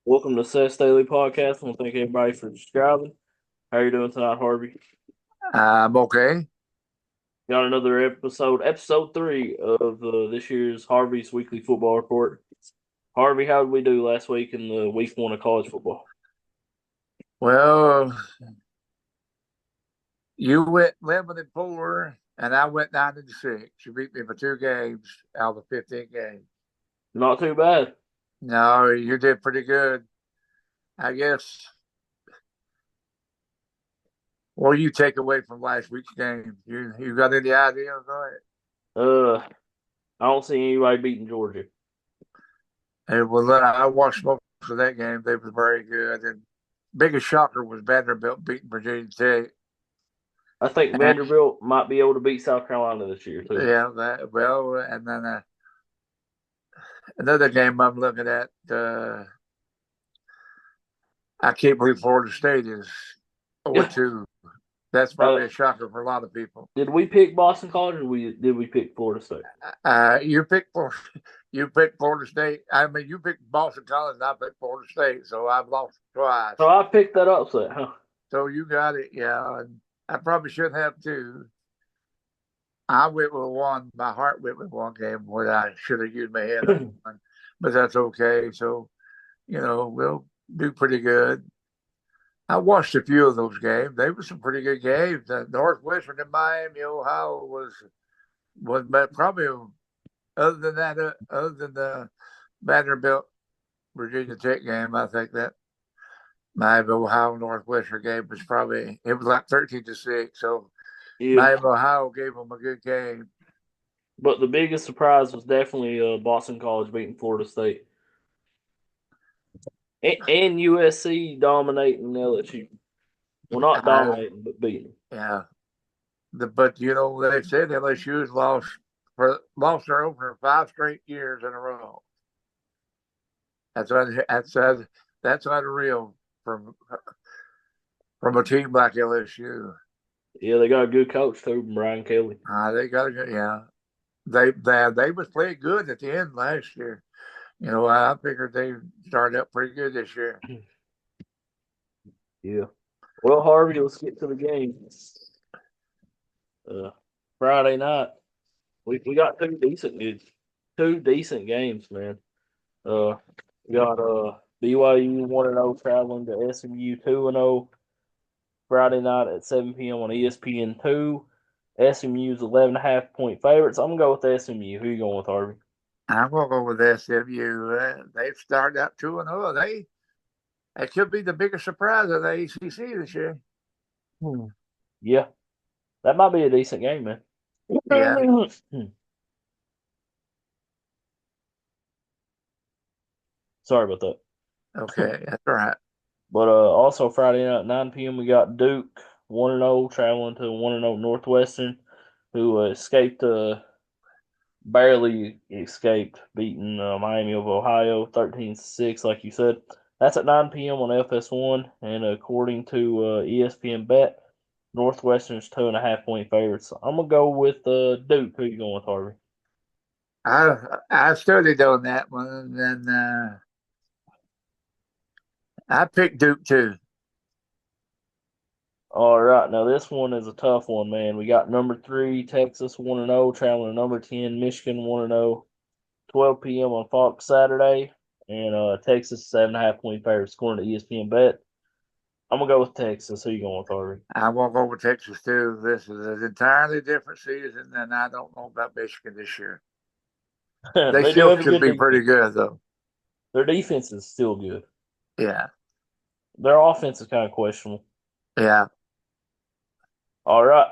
Welcome to Seth's Daily Podcast. I want to thank everybody for subscribing. How are you doing tonight, Harvey? I'm okay. Got another episode 3 of this year's Harvey's Weekly Football Report. Harvey, how did we do last week in the week 1 of college football? Well, you went 11-4, and I went 9-6. You beat me for two games out of the 15 games. Not too bad. No, you did pretty good. I guess. What do you take away from last week's game? You got any ideas on it? Uh, I don't see anybody beating Georgia. Well, I watched most of that game. They were very good. And biggest shocker was Vanderbilt beating Virginia Tech. I think And, Vanderbilt might be able to beat South Carolina this year too. yeah, and then another game I'm looking at. I can't believe Florida State is Yeah. 0-2. That's Uh, probably a shocker for a lot of people. did we pick Boston College or did we pick Florida State? You picked Florida, you picked Florida State. I mean, you picked Boston College, and I picked Florida State, so I've lost twice. So I picked that upset, huh? So you got it, yeah. And I probably should have too. I went with one. My heart went with one game where I should have used my head on one, but that's okay. So we'll do pretty good. I watched a few of those games. They were some pretty good games. Northwestern and Miami, Ohio was probably other than the Vanderbilt Virginia Tech game. I think that Miami Ohio Northwestern game was like 13-6. So Yeah. Miami Ohio gave them a good game. But the biggest surprise was definitely Boston College beating Florida State and USC dominating LSU. Well, not I, dominating, but beating. yeah, but they said LSU's lost their opener 5 straight years in a row. That's unreal from a team like LSU. Yeah, they got a good coach too, Brian Kelly. They got a good, yeah. They was playing good at the end last year. I figured they started up pretty good this year. Yeah. Well, Harvey, let's get to the game. Uh, Friday night, we got two decent games, man. Uh, we got BYU 1-0 traveling to SMU 2-0 Friday night at 7 p.m. on ESPN2. SMU's 11.5 point favorites. I'm gonna go with SMU. Who you going with, Harvey? I'm gonna go with SMU. They've started out 2-0. They could be the biggest surprise of the ACC this year. Hmm. Yeah, that might be a decent game, man. Yeah. Sorry about that. Okay. That's all right. But also Friday night at 9 p.m. we got Duke 1-0 traveling to 1-0 Northwestern, who barely escaped beating Miami of Ohio 13-6, like you said. That's at 9 p.m. on FS1, and according to ESPN Bet, Northwestern's 2.5 point favorites. I'm gonna go with Duke. Who you going with, Harvey? I studied on that one, and I picked Duke too. All right, now this one is a tough one, man. We got number 3 Texas 1-0 traveling to number 10 Michigan 1-0, 12 p.m. on Fox Saturday, and Texas 7.5 point favorite scoring to ESPN Bet. I'm gonna go with Texas. Who you going with, Harvey? I won't go with Texas too. This is an entirely different season, and I don't know about Michigan this year. They They do still have a should good be pretty defense. good though. Their defense is still good. Yeah. Their offense is kind of questionable. Yeah. All right.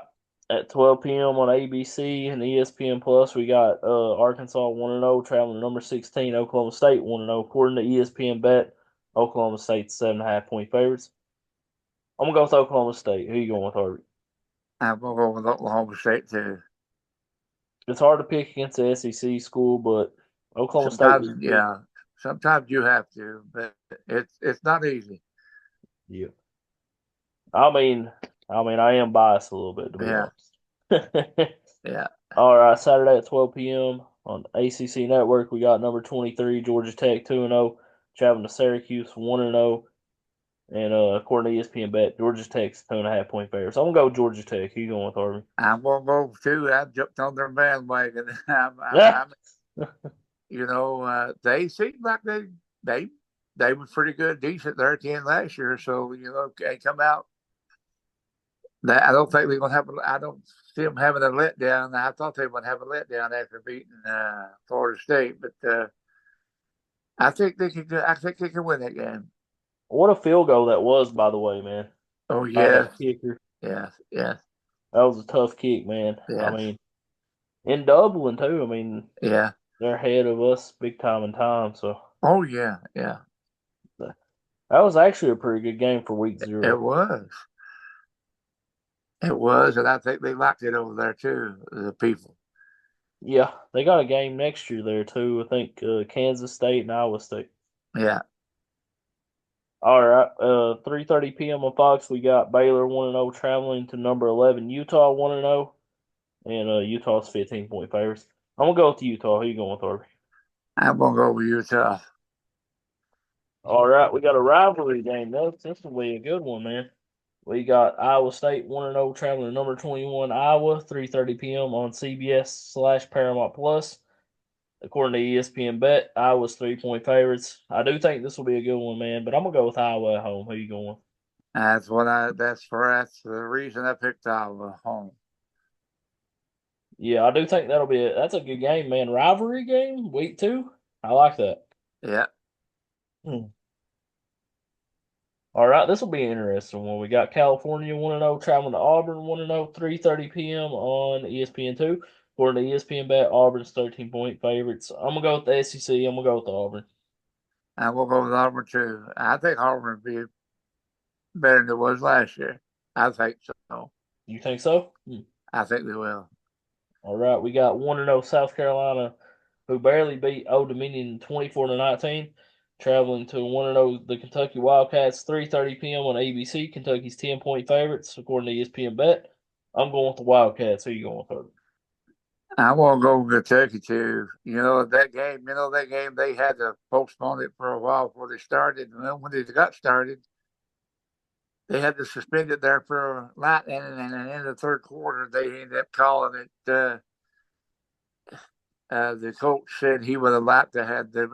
At 12 p.m. on ABC and ESPN Plus, we got Arkansas 1-0 traveling to number 16 Oklahoma State 1-0. According to ESPN Bet, Oklahoma State's 7.5 point favorites. I'm gonna go with Oklahoma State. Who you going with, Harvey? I'm gonna go with Oklahoma State too. It's hard to pick against the SEC school, but Oklahoma State Sometimes, was good. yeah, sometimes you have to, but it's not easy. Yeah. I mean, I am biased a little bit to be Yeah, honest. yeah. All right, Saturday at 12 p.m. on ACC Network, we got number 23 Georgia Tech 2-0 traveling to Syracuse 1-0. And according to ESPN Bet, Georgia Tech's 2.5 point favorite. So I'm gonna go Georgia Tech. Who you going with, Harvey? I'm gonna go too. I jumped on their bandwagon. Yeah. They seemed like they they were pretty good, decent there at the end last year. So they come out. That I don't think they're gonna have. I don't see them having a letdown. I thought they would have a letdown after beating Florida State, but I think they can. I think they can win that game. What a field goal that was, by the way, man. Oh By yes, that kicker. yes, yes, That was a tough kick, man. I yes, mean, in Dublin too. I mean, yeah. they're ahead of us big time in time. So Oh yeah, yeah. that was actually a pretty good game for week It zero. was. It was, and I think they liked it over there too. The people. Yeah, they got a game next year there too. I think Kansas State and Iowa State. Yeah, All right, 3:30 p.m. on Fox. We got Baylor 1-0 traveling to number 11 Utah 1-0, and Utah's 15 point favorites. I'm gonna go with Utah. Who you going with, Harvey? I'm gonna go with Utah. All right, we got a rivalry game. This will be a good one, man. We got Iowa State 1-0 traveling to number 21 Iowa 3:30 p.m. on CBS/Paramount Plus. According to ESPN Bet, Iowa's 3 point favorites. I do think this will be a good one, man. But I'm gonna go with Iowa at home. Who you going with? That's what I. That's the reason I picked Iowa home. Yeah, I do think that's a good game, man. Rivalry game, week two. I like that. Yeah, Hmm. All right, this will be an interesting one. We got California 1-0 traveling to Auburn 1-0 3:30 p.m. on ESPN2. According to ESPN Bet, Auburn's 13 point favorites. I'm gonna go with the SEC. I'm gonna go with the Auburn. I will go with Auburn too. I think Auburn will be better than it was last year. I think so. You think so? I think they will. All right, we got 1-0 South Carolina, who barely beat Old Dominion 24-19, traveling to 1-0 the Kentucky Wildcats 3:30 p.m. on ABC. Kentucky's 10 point favorites according to ESPN Bet. I'm going with the Wildcats. Who you going with? I want to go with Kentucky too. That game. That game. They had to postpone it for a while before they started. And then when they got started, they had to suspend it there for a light, and then in the third quarter, they ended up calling it. The coach said he would have liked to have the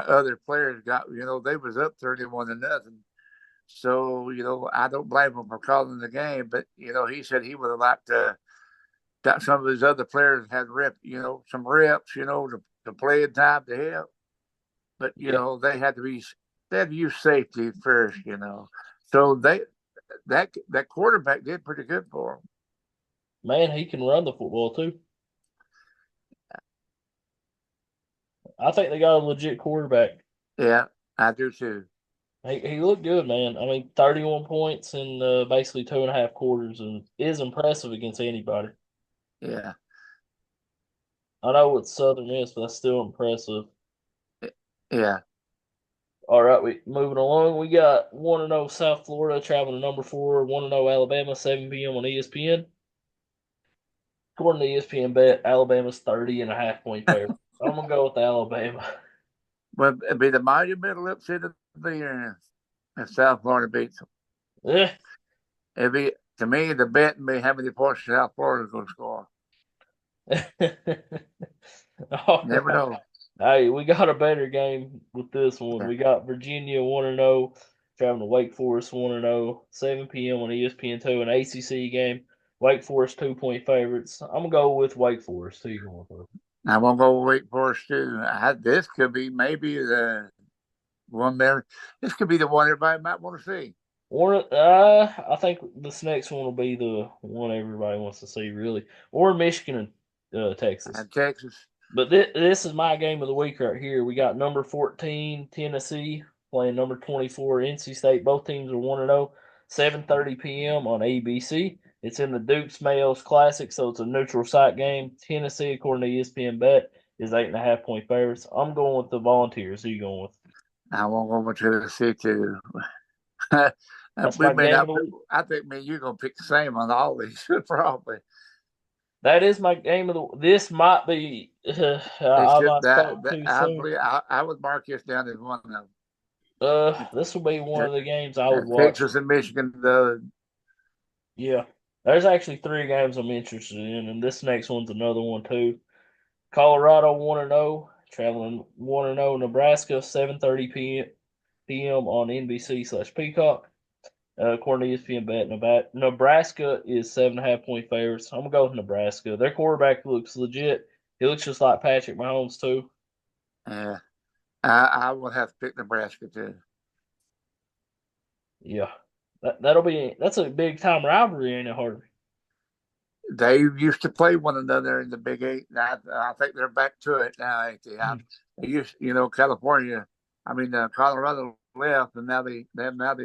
other players got. They was up 31-0. So I don't blame him for calling the game, but he said he would have liked to got some of his other players had some reps, to play in time to help. But Yeah, they had to use safety first. So that quarterback did pretty good for him. man, he can run the football too. I think they got a legit quarterback. Yeah, I do too. He looked good, man. I mean, 31 points in basically 2.5 quarters, and is impressive against anybody. Yeah, I know it's Southern Miss, but that's still impressive. yeah. All right, we moving along. We got 1-0 South Florida traveling to number 4, 1-0 Alabama, 7 p.m. on ESPN. According to ESPN Bet, Alabama's 30.5 point favorite. I'm gonna go with Alabama. But it'd be the monumental upset of the year if South Florida beats them. Yeah. It'd be to me the bet would be how many points South Florida's going to score. All Never right. know. Hey, we got a better game with this one. Yeah. We got Virginia 1-0 traveling to Wake Forest 1-0, 7 p.m. on ESPN2, an ACC game. Wake Forest 2 point favorites. I'm gonna go with Wake Forest. Who you going for? I'm gonna go Wake Forest too. This could be maybe the one there. This could be the one everybody might want to see. I think this next one will be the one everybody wants to see, really, or Michigan and Texas. Texas. But this is my game of the week right here. We got number 14 Tennessee playing number 24 NC State. Both teams are 1-0. 7:30 p.m. on ABC. It's in the Duke's Mayos Classic, so it's a neutral site game. Tennessee, according to ESPN Bet, is 8.5 point favorites. I'm going with the Volunteers. Who you going with? I won't go over to Tennessee too. That's We my may game of not. the week. I think me and you're gonna pick the same on all these probably. That is my game of the. This might be It I should might spoke that too I soon. believe I would mark this down as one of them. This will be one of And, the games I would watch. Texas and Michigan, the Yeah, there's actually three games I'm interested in, and this next one's another one too. Colorado 1-0, traveling 1-0 Nebraska, 7:30 p.m. on NBC/Peacock. According to ESPN Bet, Nebraska is 7.5 point favorites. I'm gonna go with Nebraska. Their quarterback looks legit. He looks just like Patrick Mahomes too. uh, I would have to pick Nebraska too. Yeah, that's a big time rivalry, ain't it, Harvey? They used to play one another in the Big Eight, and I think they're back to it now. Ain't they? They used, California. I mean, Colorado left, and now they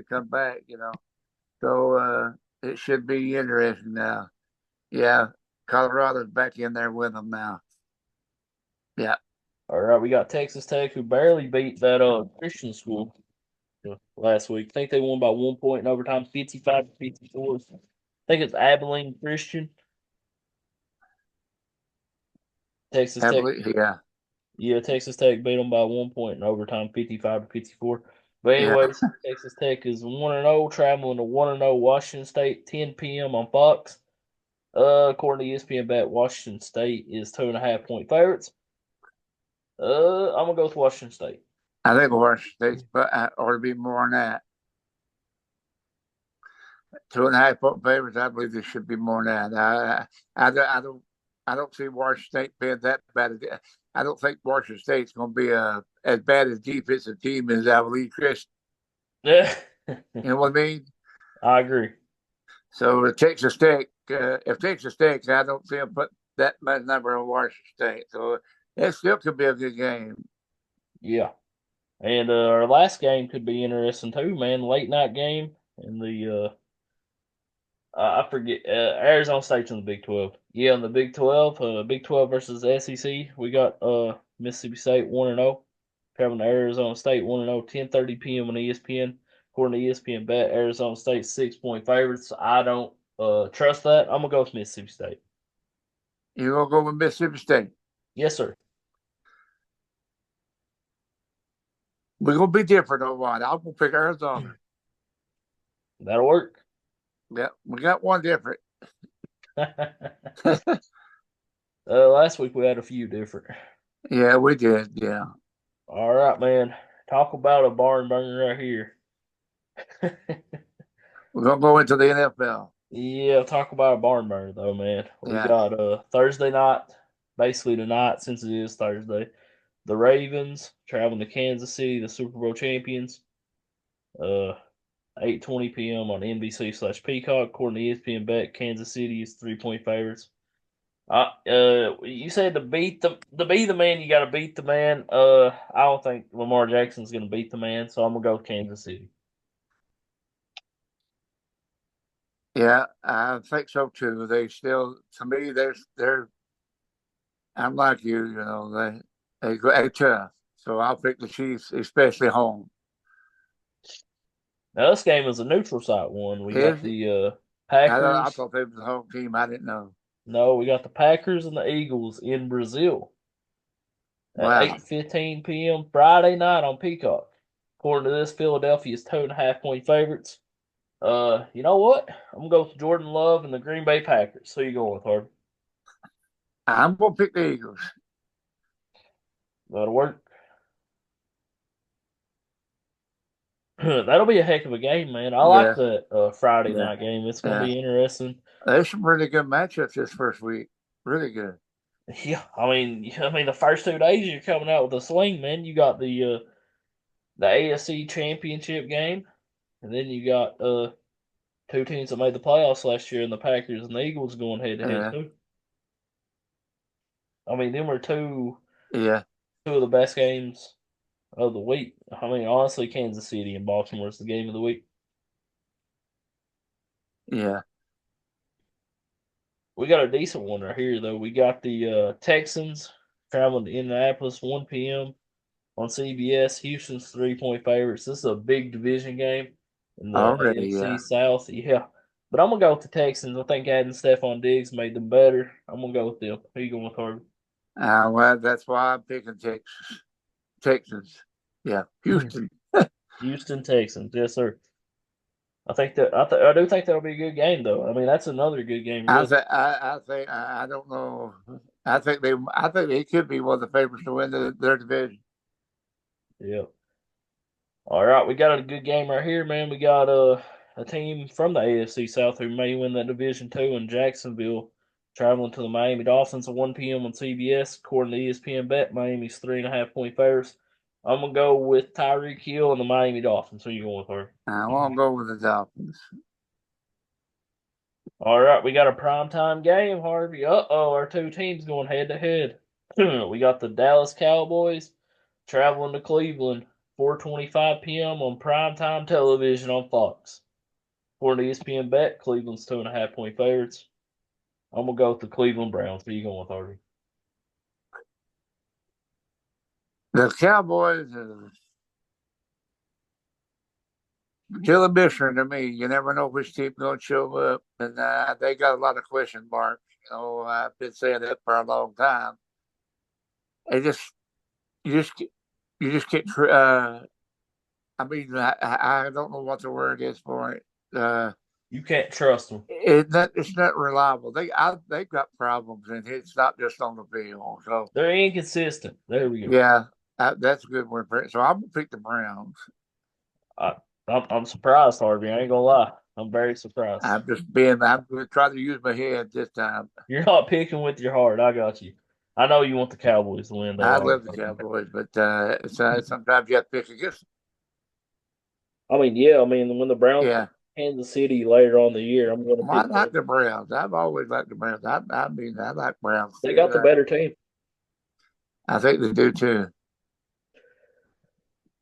come back. So it should be interesting now. Yeah, Colorado's back in there with them now. Yeah, All right, we got Texas Tech, who barely beat that Christian school last week. I think they won by 1 point in overtime, 55-54. I think it's Abilene Christian. Texas I Tech, believe. Yeah, yeah, Texas Tech beat them by 1 point in overtime, 55-54. But yeah. anyways, Texas Tech is 1-0, traveling to 1-0 Washington State, 10 p.m. on Fox. According to ESPN Bet, Washington State is 2.5 point favorites. I'm gonna go with Washington State. I think Washington State's but ought to be more than that. 2.5 point favorites. I believe there should be more than that. I don't see Washington State being that bad. I don't think Washington State's going to be as bad a defensive team as Abilene Christian. Yeah, You know what I mean? I agree. So Texas Tech, if Texas Tech, I don't see them put that much number on Washington State. So it still could be a good game. Yeah. And our last game could be interesting too, man. Late night game in the I forget Arizona State's in the Big 12. Yeah, in the Big 12, Big 12 versus SEC. We got Mississippi State 1-0, traveling to Arizona State 1-0, 10:30 p.m. on ESPN. According to ESPN Bet, Arizona State 6 point favorites. I don't trust that. I'm gonna go with Mississippi State. You're going to go with Mississippi State. Yes, sir. We're going to be different on one. I'm going to pick Arizona. That'll work. Yeah, we got one different. Last week we had a few different. Yeah, we did. Yeah. All right, man. Talk about a barn burner right here. We're going to go into the NFL. Yeah, talk about a barn burner though, man. We Yeah. got Thursday night, basically tonight since it is Thursday. The Ravens traveling to Kansas City, the Super Bowl champions. Uh, 8:20 p.m. on NBC/Peacock. According to ESPN Bet, Kansas City is 3 point favorites. You said to be the man, you got to beat the man. I don't think Lamar Jackson's going to beat the man, so I'm gonna go with Kansas City. Yeah, I think so too. They still, to me, they're. I'm like you, they tough. So I'll pick the Chiefs, especially home. Now this game is a neutral site one. We got Is the I Packers. thought they was the home team. I didn't know. No, we got the Packers and the Eagles in Brazil at Wow, 8:15 p.m. Friday night on Peacock. According to this, Philadelphia is 2.5 point favorites. You know what? I'm gonna go with Jordan Love and the Green Bay Packers. Who you going with, Harvey? I'm gonna pick the Eagles. That'll work. That'll be a heck of a game, man. I like Yeah, that Friday yeah, night game. It's gonna yeah. be interesting. There's some really good matchups this first week. Really good. Yeah, I mean, the first 2 days you're coming out with a sling, man. You got the AFC Championship game, and then you got two teams that made the playoffs last year, and the Packers and the Eagles going head to head Yeah, too. I mean, them are yeah, two of the best games of the week. I mean, honestly, Kansas City and Baltimore is the game of the week. yeah. We got a decent one right here, though. We got the Texans traveling to Indianapolis, 1 p.m. on CBS. Houston's 3 point favorites. This is a big division game in the Already, AFC yeah. South. Yeah. But I'm going to go with the Texans. I think adding Stephon Diggs made them better. I'm going to go with them. Who you going with, Harvey? Well, that's why I'm picking Texas. Texans. Yeah, Houston. Houston Texans, yes sir. I do think that'll be a good game though. I mean, that's another good game, really. I don't know. I think they could be one of the favorites to win their division. Yeah. All right, we got a good game right here, man. We got a team from the AFC South who may win that Division Two in Jacksonville, traveling to the Miami Dolphins at 1 p.m. on CBS. According to ESPN Bet, Miami's 3.5 point favorites. I'm gonna go with Tyreek Hill and the Miami Dolphins. Who you going with, her? I won't go with the Dolphins. All right, we got a primetime game, Harvey. Uh-oh, our two teams going head to head. We got the Dallas Cowboys traveling to Cleveland, 4:25 p.m. on primetime television on Fox. According to ESPN Bet, Cleveland's 2.5 point favorites. I'm gonna go with the Cleveland Browns. Who you going with, Harvey? The Cowboys is still a mystery to me. You never know which team's going to show up, and they got a lot of question marks. I've been saying that for a long time. They just you just you just get. I mean, I don't know what the word is for it. You can't trust them. It's not reliable. They've got problems, and it's not just on the field. So They're inconsistent. There we go. yeah, that's a good word for it. So I'm gonna pick the Browns. I, I'm surprised, Harvey. I ain't gonna lie. I'm very surprised. I'm gonna try to use my head this time. You're not picking with your heart. I got you. I know you want the Cowboys to win, I though. love the Cowboys, but sometimes you have to pick against. I mean, yeah. I mean, when the Browns play Yeah, Kansas City later on the year, I'm gonna well, I pick like them. the Browns. I've always liked the Browns. I mean, I like Browns They too. got the better team. I think they do too.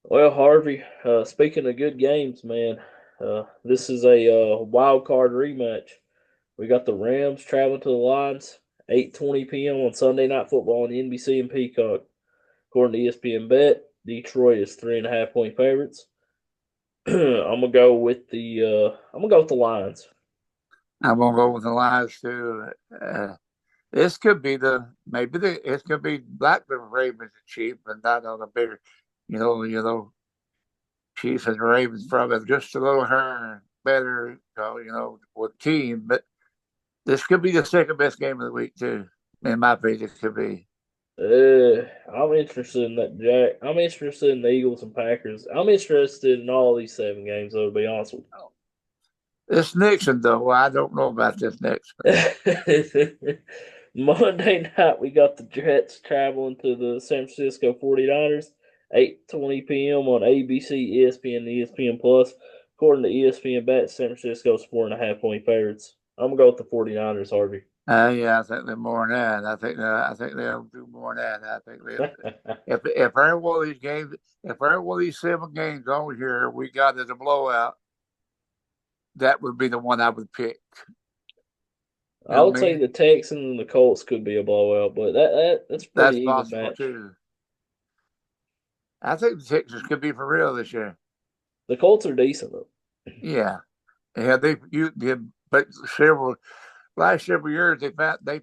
Well, Harvey, speaking of good games, man, this is a wild card rematch. We got the Rams traveling to the Lions, 8:20 p.m. on Sunday Night Football on NBC and Peacock. According to ESPN Bet, Detroit is 3.5 point favorites. I'm gonna go with the Lions. I'm gonna go with the Lions too. This could be it could be like the Ravens and Chiefs, but not on a bigger, Chiefs and Ravens probably just a little better, with team. But this could be the second best game of the week too. In my opinion, it could be. I'm interested in that Jack. I'm interested in the Eagles and Packers. I'm interested in all these 7 games, though, to be honest with This Nixon though, I don't know about this next. you. Monday night, we got the Jets traveling to the San Francisco 49ers, 8:20 p.m. on ABC, ESPN, and ESPN Plus. According to ESPN Bet, San Francisco's 4.5 point favorites. I'm going to go with the 49ers, Harvey. Yeah, I think they're more than that. I think they'll do more than that. I think they if every one of these games, if every one of these 7 games over here we got as a blowout, that would be the one I would pick. You I know what would I say mean? the Texans and the Colts could be a blowout, but that's a pretty That's even possible match. too. I think the Texans could be for real this year. The Colts are decent though. Yeah, yeah. But several last several years they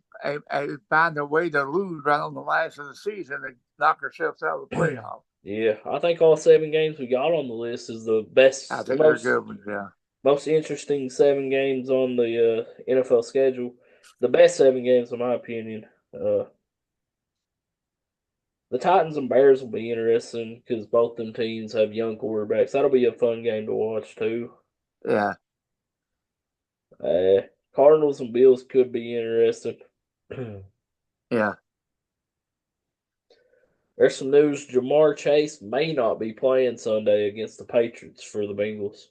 find a way to lose right on the last of the season and knock ourselves out of the playoff. Yeah, I think all 7 games we got on the list is the I best, think they're good ones. Yeah, most interesting 7 games on the NFL schedule. The best 7 games, in my opinion. Uh, the Titans and Bears will be interesting because both them teams have young quarterbacks. That'll be a fun game to watch too. yeah, Uh, Cardinals and Bills could be interesting. yeah. There's some news. Jamar Chase may not be playing Sunday against the Patriots for the Bengals.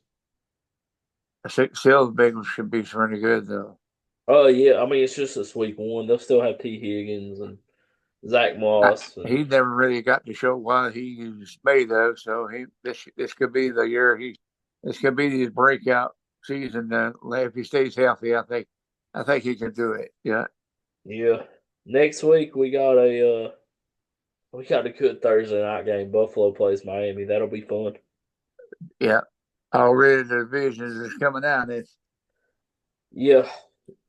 I think still the Bengals should be pretty good though. Oh yeah, I mean it's just a week 1. They'll still have T. Higgins and Zach Moss and He never really got to show what he's made of. So this could be the year this could be his breakout season. If he stays healthy, I think he can do it. Yeah, yeah. Next week we got a good Thursday night game. Buffalo plays Miami. That'll be fun. yeah. Already the division is coming out. Yeah,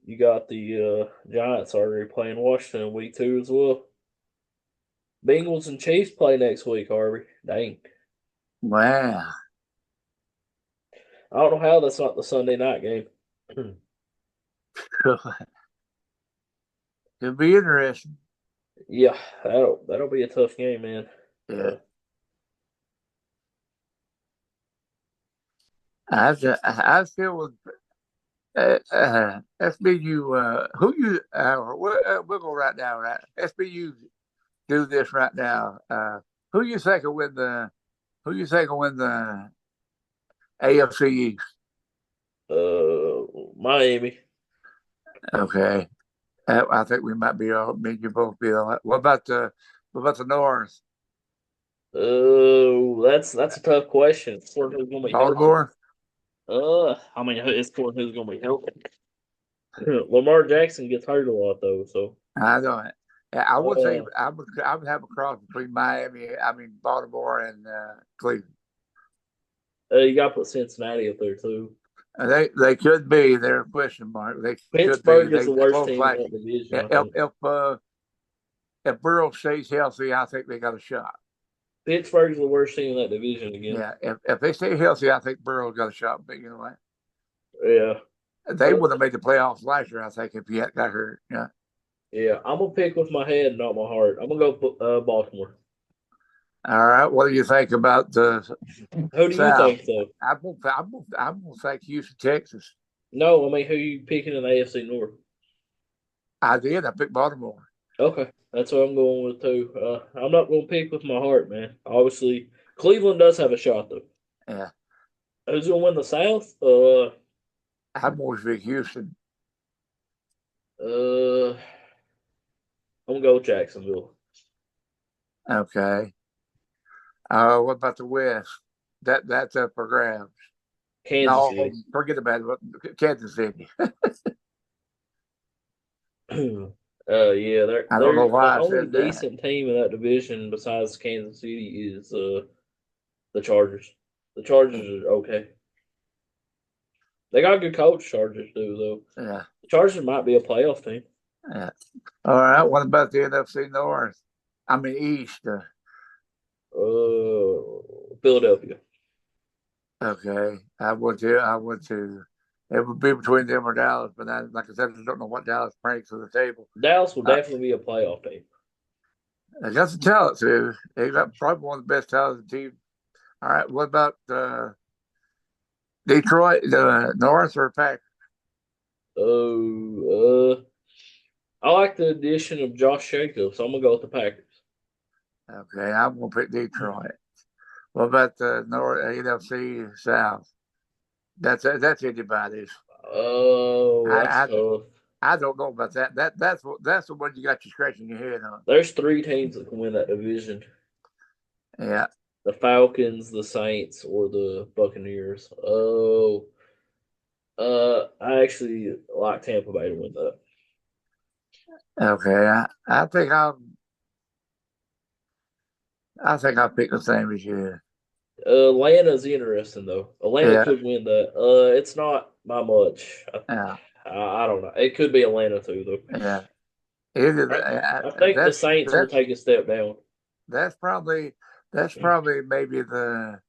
you got the Giants already playing Washington in week 2 as well. Bengals and Chiefs play next week, Harvey. Dang. Wow. I don't know how that's not the Sunday night game. It'll be interesting. Yeah, that'll be a tough game, man. Yeah. I feel with SBU. We'll go right now. Right, SBU do this right now. Who you think will win the? Who you think will win the AFC East? Miami. Okay, I think we might be all. Me and you both be all right. What about the North? Oh, that's a tough question. It's for who's gonna be healthy. Baltimore. I mean, it's for who's gonna be healthy. Lamar Jackson gets hurt a lot though, so I don't. Yeah, I would say uh, I would have a cross between Miami. I mean Baltimore and Cleveland. you got to put Cincinnati up there too. They could be. They're a question mark. They could be. Pittsburgh is They the worst both team in like that division, if I think. if Burrow stays healthy, I think they got a shot. Pittsburgh's the worst team in that division again. Yeah, if they stay healthy, I think Burrow's got a shot. But you know what? Yeah. They would have made the playoffs last year, I think, if he had got hurt. Yeah. Yeah, I'm gonna pick with my head, not my heart. I'm gonna go Baltimore. All right. What do you think about the Who do you South? think though? I'm gonna think Houston, Texas. No, I mean who you picking in the AFC North? I did. I picked Baltimore. Okay, that's what I'm going with too. I'm not gonna pick with my heart, man. Obviously, Cleveland does have a shot though. Yeah. Who's gonna win the South? I'm always big Houston. I'm gonna go with Jacksonville. Okay. What about the West? That's up for grabs. Kansas No, City. forget about it. Kansas City. Yeah, I don't know they're the why I only said that. decent team in that division besides Kansas City is the Chargers. The Chargers are okay. They got a good coach. Chargers do though. Yeah. The Chargers might be a playoff team. Yeah. All right. What about the NFC North? I mean East. Philadelphia. Okay. I would too. I would too. It would be between them or Dallas, but like I said, I don't know what Dallas brings to the table. Dallas will Uh, definitely be a playoff team. they got some talent too. They got probably one of the best talented teams. All right. What about Detroit, the North or Packers? Oh, I like the addition of Josh Jacobs, so I'm gonna go with the Packers. Okay, I'm gonna pick Detroit. What about the North NFC South? That's anybody's. Oh, that's I tough. I don't know about that. That's the one you got you scratching your head on. There's three teams that can win that division: Yeah. the Falcons, the Saints, or the Buccaneers. I actually like Tampa Bay to win that. Okay. I think I'll pick the same as you. Atlanta's interesting though. Atlanta Yeah. could win that. It's not by much. Yeah. I don't know. It could be Atlanta too though. Yeah. Either I think the Saints will that's take a step down. that's probably that's probably maybe the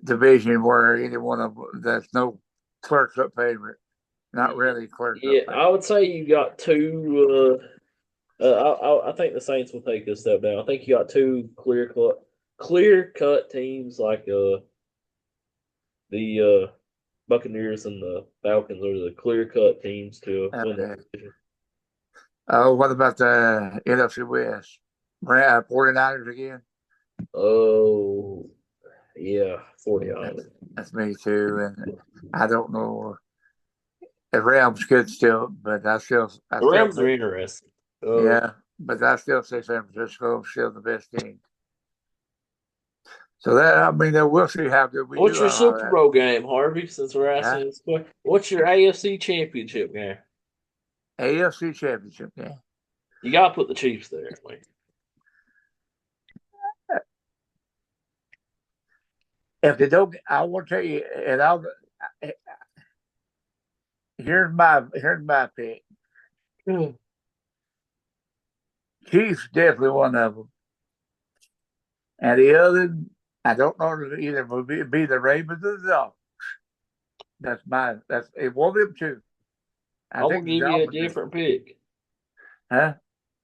division where any one of that's no clear cut favorite. Not really clear cut Yeah, favorite. I would say you got two. I think the Saints will take a step down. I think you got two clear cut teams like the Buccaneers and the Falcons are the clear cut teams to win that Okay. division. What about the NFC West? 49ers again? Oh yeah, 49. That's me too. And I don't know. The Rams could still, but I The still Rams are think, interesting. yeah, but I still say San Francisco is still the best team. So I mean, we'll see how good we What's do your on all Super that. Bowl game, Harvey? Since we're Huh? asking this question, what's your AFC Championship game? AFC Championship game. You got to put the Chiefs there. Like, If they don't, I will tell you, and here's my pick: Chiefs definitely one of them. And the other, I don't know if either will be the Ravens or the Dolphins. That's mine. That's it. One of them two. I I'm gonna think the give you a Dolphins is, different pick. huh?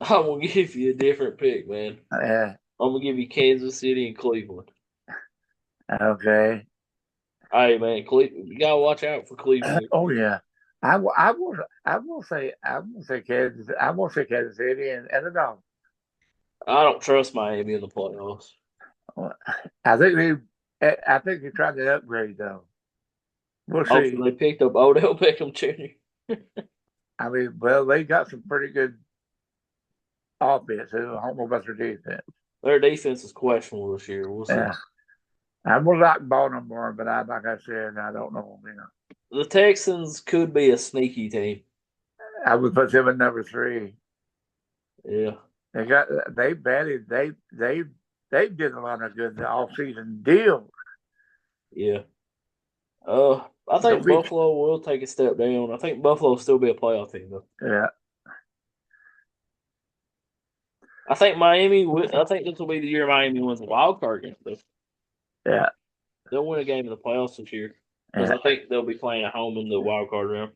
I'm gonna give you a different pick, man. Uh, I'm gonna give you Kansas City and Cleveland. okay. Hey, man, Cleveland, you gotta watch out for Cleveland this Oh year. yeah. I will say Kansas City and the Dolphins. I don't trust Miami in the playoffs. I think they tried to upgrade though. We'll Oh, so see. they picked up Odell Beckham Jr. I mean, well, they got some pretty good offense. I don't know about their defense. Their defense is questionable this year. We'll see. Yeah. I would like Baltimore, but like I said, I don't know. The Texans could be a sneaky team. I would put them at number three. Yeah, They got they batted they did a lot of good off season deals. yeah. I Don't think be Buffalo will take a step down. I think Buffalo will still be a playoff team though. yeah I think Miami. I think this will be the year Miami wins a wild card game. Though. yeah They'll win a game in the playoffs this year because yeah. I think they'll be playing at home in the wild card round.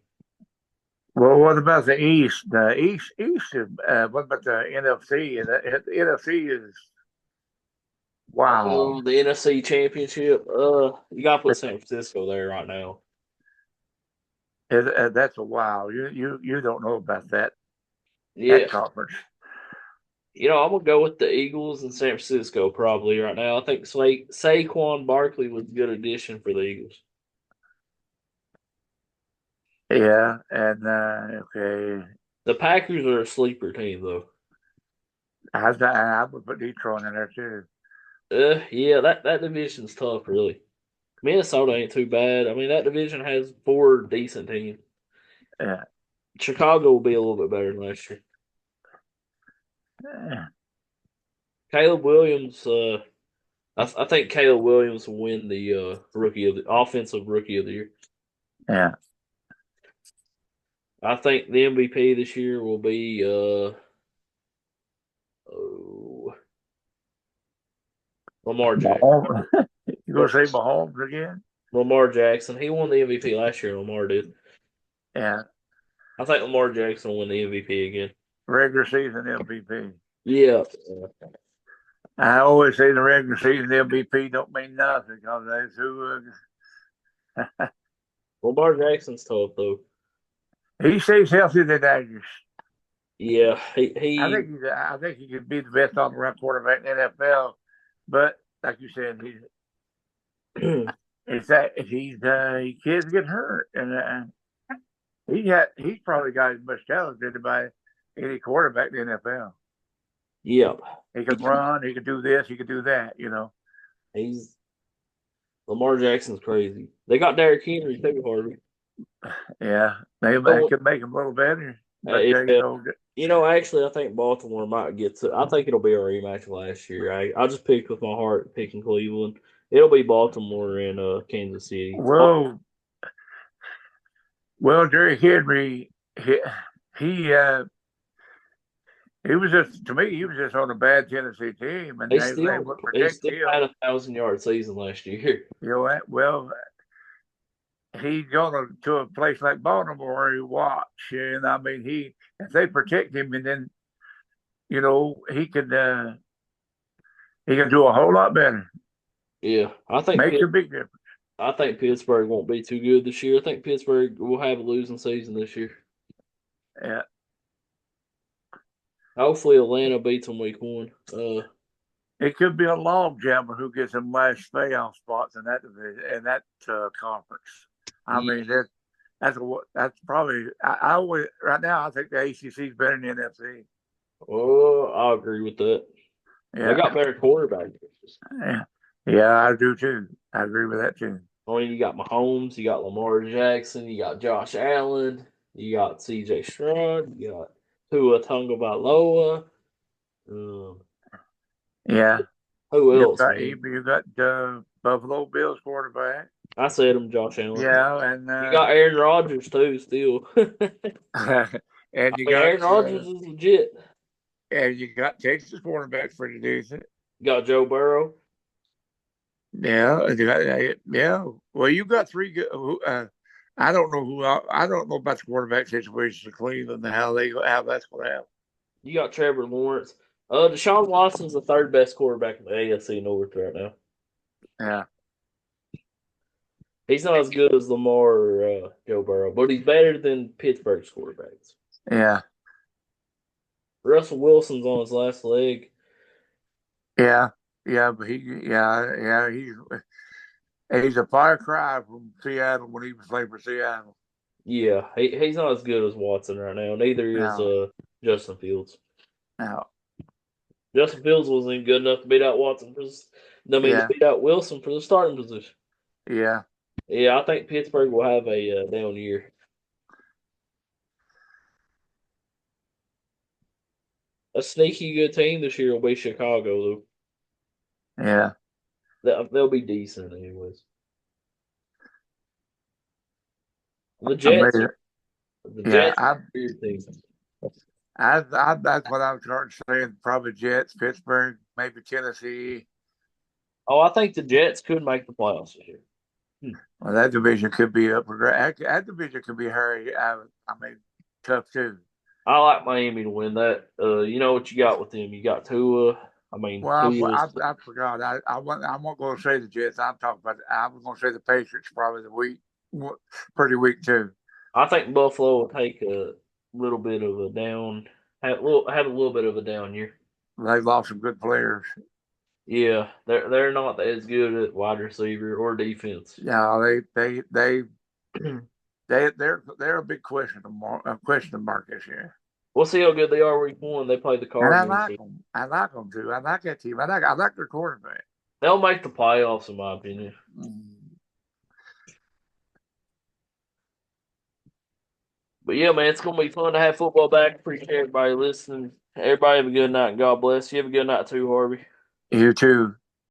Well, what about the East? The East is what about the NFC? The NFC is wow. The NFC Championship. You gotta put San Francisco there right now. That's a wow. You don't know about that Yeah, conference. I'm gonna go with the Eagles and San Francisco probably right now. I think Saquon Barkley was a good addition for the Eagles. Yeah, and okay, The Packers are a sleeper team though. I would put Detroit in there too. Yeah, that division's tough, really. Minnesota ain't too bad. I mean, that division has four decent teams. Yeah, Chicago will be a little bit better than last year. yeah, Caleb Williams, I think Caleb Williams will win the rookie of the offensive rookie of the year. yeah. I think the MVP this year will be oh, Lamar Jackson. Mahomes. You gonna say Mahomes again? Lamar Jackson. He won the MVP last year. Lamar did. Yeah, I think Lamar Jackson will win the MVP again. regular season MVP. Yeah. I always say the regular season MVP don't mean nothing because that's who Lamar Jackson's tough though. he stays healthy. Then dangerous. Yeah. He I think he could be the best on the run quarterback in the NFL. But like you said, he kids get hurt, and he's probably got as much talent as by any quarterback in the NFL. yeah. He can run, he can do this, he can do that. He's Lamar Jackson's crazy. They got Derrick Henry too, Harvey. Yeah, they So, could make him a little better, but yeah. Actually, I think Baltimore might get to. I think it'll be a rematch of last year. I just picked with my heart, picking Cleveland. It'll be Baltimore and Kansas City. well, Derrick Henry, he he was just to me, he was just on a bad Tennessee team, and they would They protect still him. had 1,000 yard season last year. You know what? Well, he's going to a place like Baltimore. He watch, and I mean, if they protect him, and then he can do a whole lot better. Yeah, Makes a big difference. I think Pittsburgh won't be too good this year. I think Pittsburgh will have a losing season this year. Yeah, Hopefully, Atlanta beats them week one. it could be a log jammer who gets them last playoff spots in that division in that conference. I Yeah. mean that's probably I always right now I think the ACC is better than the NFC. Oh, I agree with that. They Yeah, got better quarterbacks. yeah, yeah. I do too. I agree with that too. I mean, you got Mahomes, you got Lamar Jackson, you got Josh Allen, you got C.J. Stroud, you got Tua Tagovailoa. Um, Yeah, who else, man? you got Buffalo Bills quarterback. I said him, Josh Allen. Yeah, and You got Aaron Rodgers too. Still, I and you mean, got Aaron Rodgers is legit. and you got Texas quarterbacks pretty decent. Got Joe Burrow. Yeah, yeah. Well, you got three good. I don't know I don't know about the quarterback situation of Cleveland and how that's going to happen. You got Trevor Lawrence. Deshaun Watson's the third best quarterback in the AFC North right now. Yeah, He's not as good as Lamar or Joe Burrow, but he's better than Pittsburgh's quarterbacks. yeah, Russell Wilson's on his last leg. yeah, yeah. But he's a fire cry from Seattle when he was playing for Seattle. Yeah, he's not as good as Watson right now. Neither is Now, Justin Fields. now, Justin Fields wasn't even good enough to beat out Watson to yeah, beat out Wilson for the starting position. yeah, Yeah, I think Pittsburgh will have a down year. A sneaky good team this year will be Chicago, yeah. though. They'll be decent anyways. The I mean, Jets, the yeah. Jets, are a weird team. That's what I was starting saying. Probably Jets, Pittsburgh, maybe Tennessee. Oh, I think the Jets could make the playoffs this year. Well, that division could be up for that division could be hairy. I mean, tough too. I like Miami to win that. You know what you got with them? You got Tua. I mean, Well, Tua's. I forgot. I'm not going to say the Jets. I'm talking about. I was going to say the Patriots probably pretty weak too. I think Buffalo will take a little bit of a down. Had a little bit of a down year. They lost some good players. Yeah, they're not as good at wide receiver or defense. Yeah, they're a big question mark this year. We'll see how good they are week one. They play the And I Cardinals. like them. I like them too. I like that team. I like their quarterback. They'll make the playoffs, in my opinion. Mm. But yeah, man, it's gonna be fun to have football back. Appreciate everybody listening. Everybody have a good night. God bless you. Have a good night too, Harvey. You too.